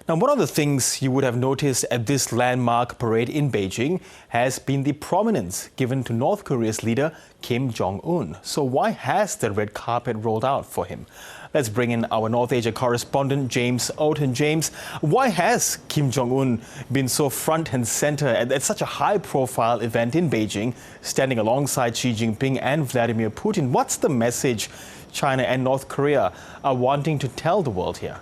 Now, one of the things you would have noticed at this landmark parade in Beijing has been the prominence given to North Korea's leader, Kim Jong Un. So why has the red carpet rolled out for him? Let's bring in our North Asia correspondent, James Oaten. James, why has Kim Jong Un been so front and center at such a high-profile event in Beijing, standing alongside Xi Jinping and Vladimir Putin? What's the message China and North Korea are wanting to tell the world here?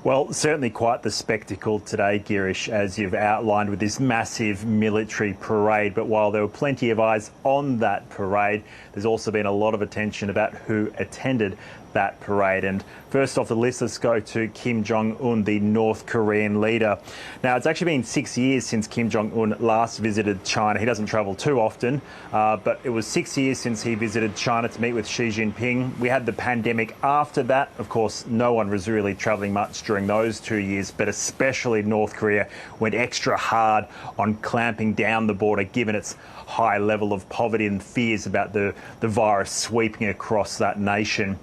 Well, certainly quite the spectacle today, Girish, as you've outlined with this massive military parade. But while there were plenty of eyes on that parade, there's also been a lot of attention about who attended that parade. And first off the list, let's go to Kim Jong Un, the North Korean leader. Now, it's actually been 6 years since Kim Jong Un last visited China. He doesn't travel too often, but it was 6 years since he visited China to meet with Xi Jinping. We had the pandemic after that. Of course, no one was really travelling much during those 2 years, but especially North Korea went extra hard on clamping down the border, given its high level of poverty and fears about the virus sweeping across that nation.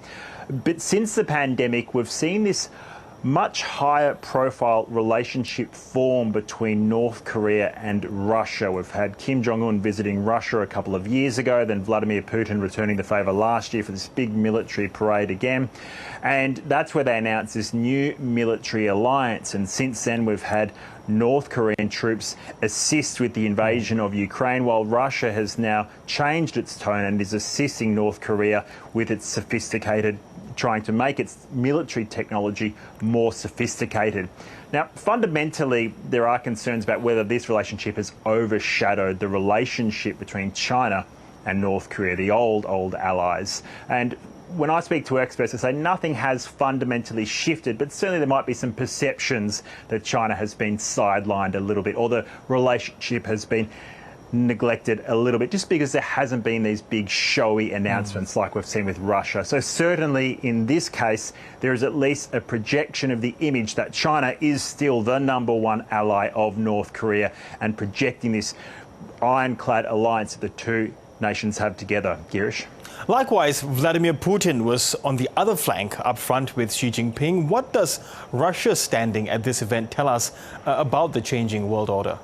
But since the pandemic, we've seen this much higher profile relationship form between North Korea and Russia. We've had Kim Jong Un visiting Russia a couple of years ago, then Vladimir Putin returning the favour last year for this big military parade again. And that's where they announced this new military alliance. And since then, we've had North Korean troops assist with the invasion of Ukraine, while Russia has now changed its tone and is assisting North Korea with its trying to make its military technology more sophisticated. Now, fundamentally, there are concerns about whether this relationship has overshadowed the relationship between China and North Korea, the old allies. And when I speak to experts, they say nothing has fundamentally shifted, but certainly there might be some perceptions that China has been sidelined a little bit, or the relationship has been neglected a little bit, just because there hasn't been these big showy announcements like we've seen with Russia. So certainly in this case, there is at least a projection of the image that China is still the #1 ally of North Korea, and projecting this ironclad alliance that the two nations have together. Girish? Likewise, Vladimir Putin was on the other flank up front with Xi Jinping. What does Russia's standing at this event tell us about the changing world order?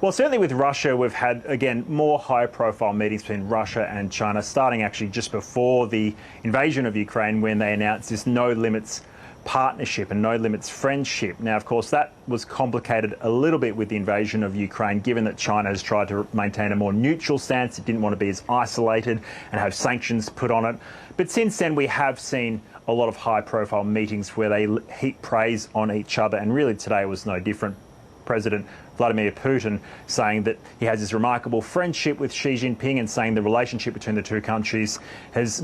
Well, certainly with Russia, we've had, again, more high-profile meetings between Russia and China, starting actually just before the invasion of Ukraine, when they announced this no-limits partnership and no-limits friendship. Now, of course, that was complicated a little bit with the invasion of Ukraine, given that China has tried to maintain a more neutral stance. It didn't want to be as isolated and have sanctions put on it. But since then, we have seen a lot of high-profile meetings where they heap praise on each other, and really today was no different. President Vladimir Putin saying that he has this remarkable friendship with Xi Jinping, and saying the relationship between the two countries has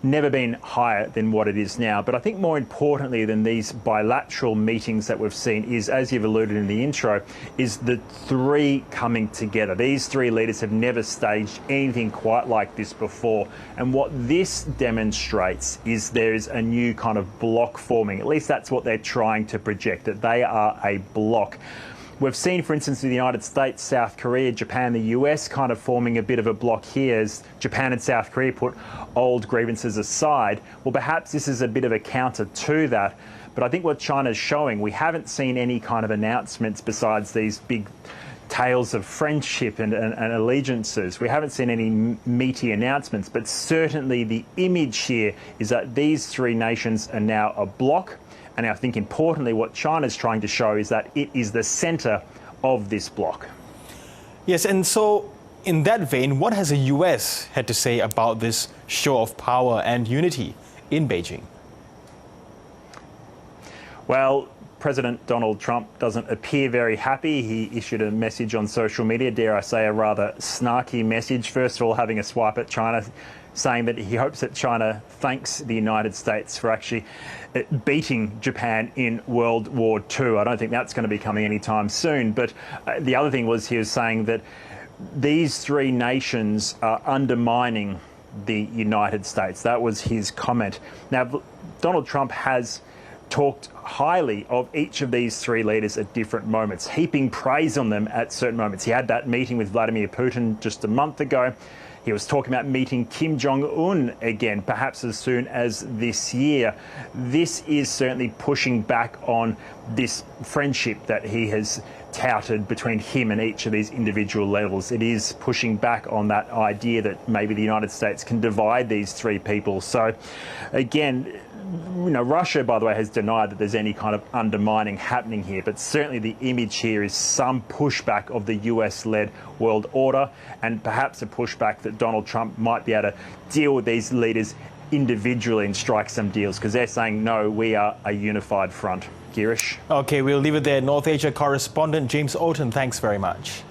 never been higher than what it is now. But I think more importantly than these bilateral meetings that we've seen is, as you've alluded in the intro, is the three coming together. These three leaders have never staged anything quite like this before. And what this demonstrates is there is a new kind of bloc forming. At least that's what they're trying to project, that they are a bloc. We've seen, for instance, the United States, South Korea, Japan, the US kind of forming a bit of a bloc here as Japan and South Korea put old grievances aside. Well, perhaps this is a bit of a counter to that. But I think what China's showing, we haven't seen any kind of announcements besides these big tales of friendship and allegiances. We haven't seen any meaty announcements, but certainly the image here is that these three nations are now a bloc. And I think importantly, what China's trying to show is that it is the centre of this bloc. Yes, and so in that vein, what has the US had to say about this show of power and unity in Beijing? Well, President Donald Trump doesn't appear very happy. He issued a message on social media, dare I say a rather snarky message. First of all, having a swipe at China, saying that he hopes that China thanks the United States for actually beating Japan in World War II. I don't think that's going to be coming anytime soon. But the other thing was, he was saying that these three nations are undermining the United States. That was his comment. Now, Donald Trump has talked highly of each of these three leaders at different moments, heaping praise on them at certain moments. He had that meeting with Vladimir Putin just a month ago. He was talking about meeting Kim Jong Un again, perhaps as soon as this year. This is certainly pushing back on this friendship that he has touted between him and each of these individual levels. It is pushing back on that idea that maybe the United States can divide these three people. So again, Russia, by the way, has denied that there's any kind of undermining happening here, but certainly the image here is some pushback of the US-led world order, and perhaps a pushback that Donald Trump might be able to deal with these leaders individually and strike some deals, because they're saying, no, we are a unified front. Girish? Okay, we'll leave it there. North Asia correspondent James Oaten, thanks very much.